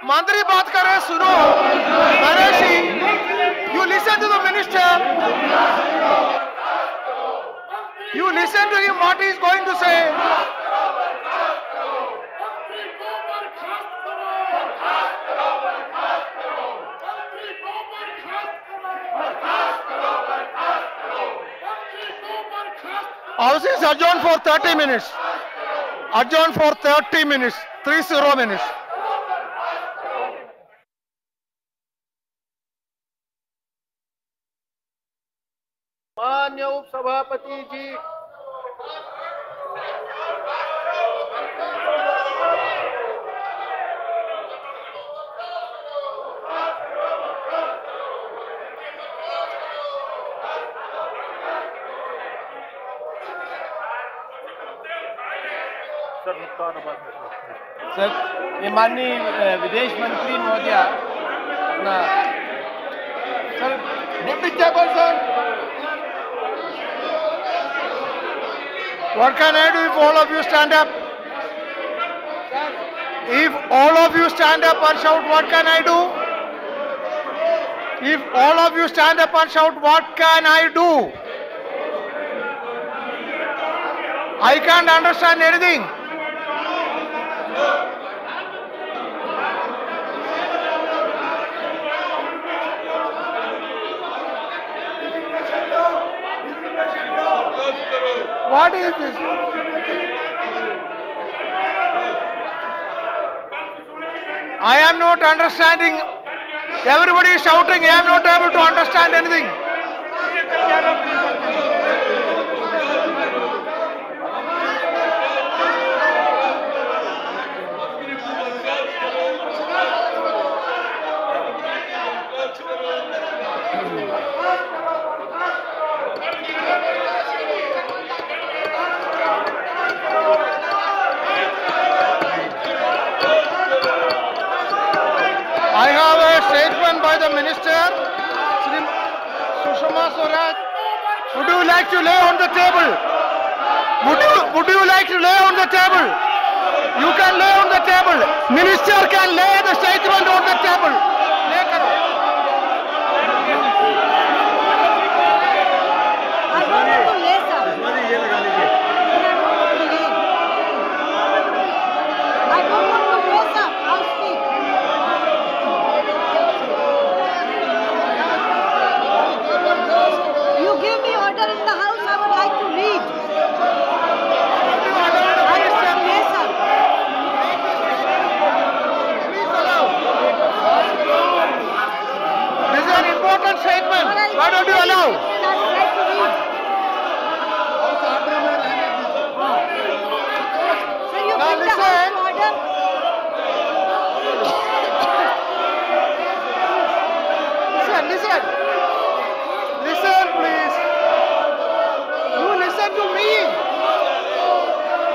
मंत्री बात कर रहे, सुनो। Nareshi, you listen to the minister. You listen to him what he is going to say. House is adjourned for 30 minutes. Adjourned for 30 minutes. 30 minutes. माननीय उप सभापति जी, sir ये माननीय विदेश मंत्री महोदय, sir deputy chairperson, What can I do if all of you stand up? If all of you stand up and shout, what can I do? If all of you stand up and shout, what can I do? I can't understand anything. What is this? I am not understanding. Everybody is shouting. I am not able to understand anything. I have a statement by the minister, Shri Sushma Swaraj. Would you like to lay on the table? Would you like to lay on the table? You can lay on the table. Minister can lay the statement on the table. Lay karo. Listen, please. You listen to me.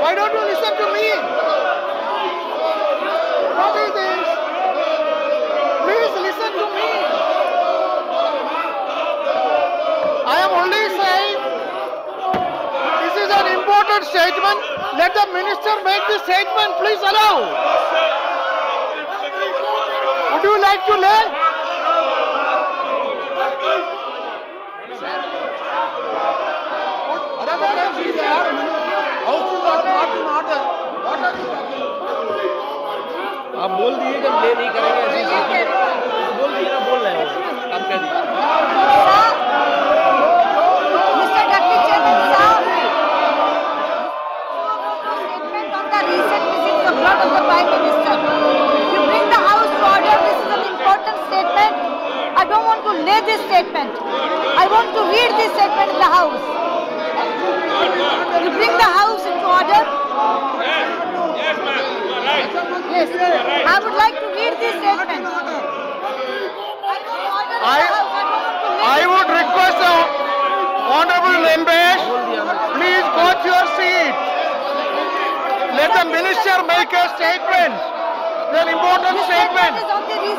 Why don't you listen to me? What is this? Please listen to me. I am only saying this is an important statement. Let the minister make the statement. Please allow. Would you like to learn? आप बोल दिए कि ले नहीं करेंगे ऐसी बोल दिए ना, बोल रहे हैं आप कह दीजिए। Mr. Deputy Chairman, statement on the recent visit abroad of the Prime Minister. You bring the House to order. This is an important statement. I don't want to lay this statement. I want to read this statement in the House. You bring the House into order. Yes, I would like to read this statement. I would request the Honorable members, please go to your seat. Let the minister make a statement. It's an important statement.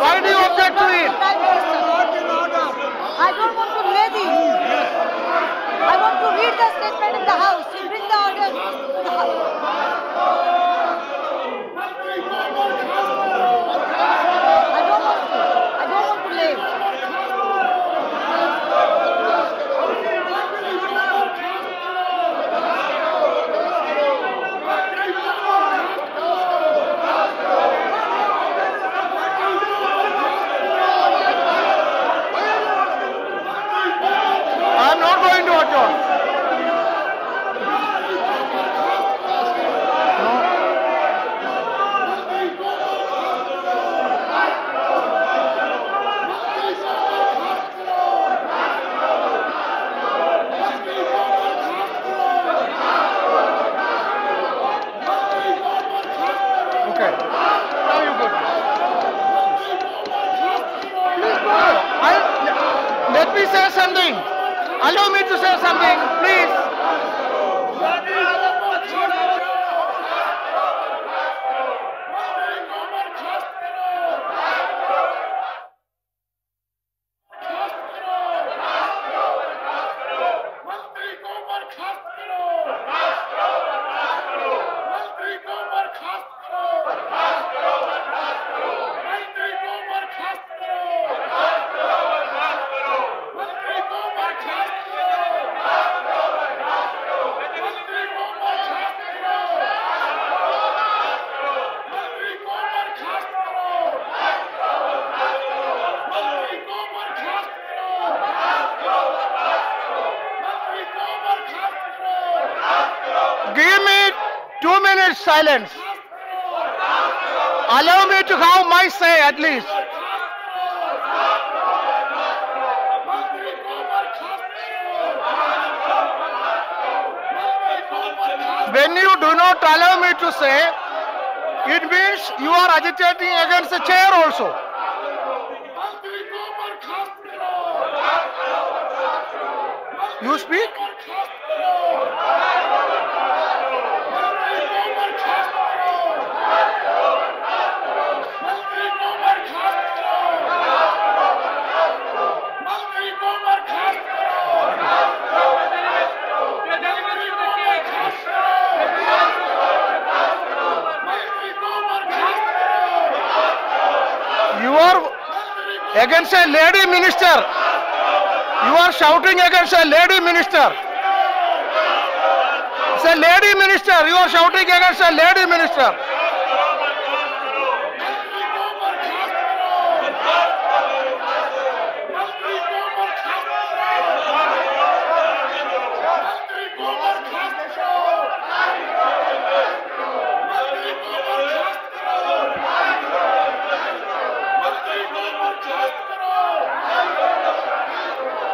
Why do you object to it? I don't want to lay this. I want to read the statement in the House. You bring the order to the House. I don't want to lay. I'm not going to adjourn. Okay. Now you go. Please go. Let me say something. Allow me to say something, please. Give me 2 minutes silence. Allow me to have my say at least. When you do not allow me to say, it means you are agitating against the chair also. You speak? You are against a lady minister. You are shouting against a lady minister. It's a lady minister. You are shouting against a lady minister.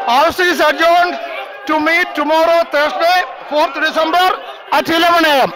House is adjourned to meet tomorrow, Thursday, 4th December at 11 a.m.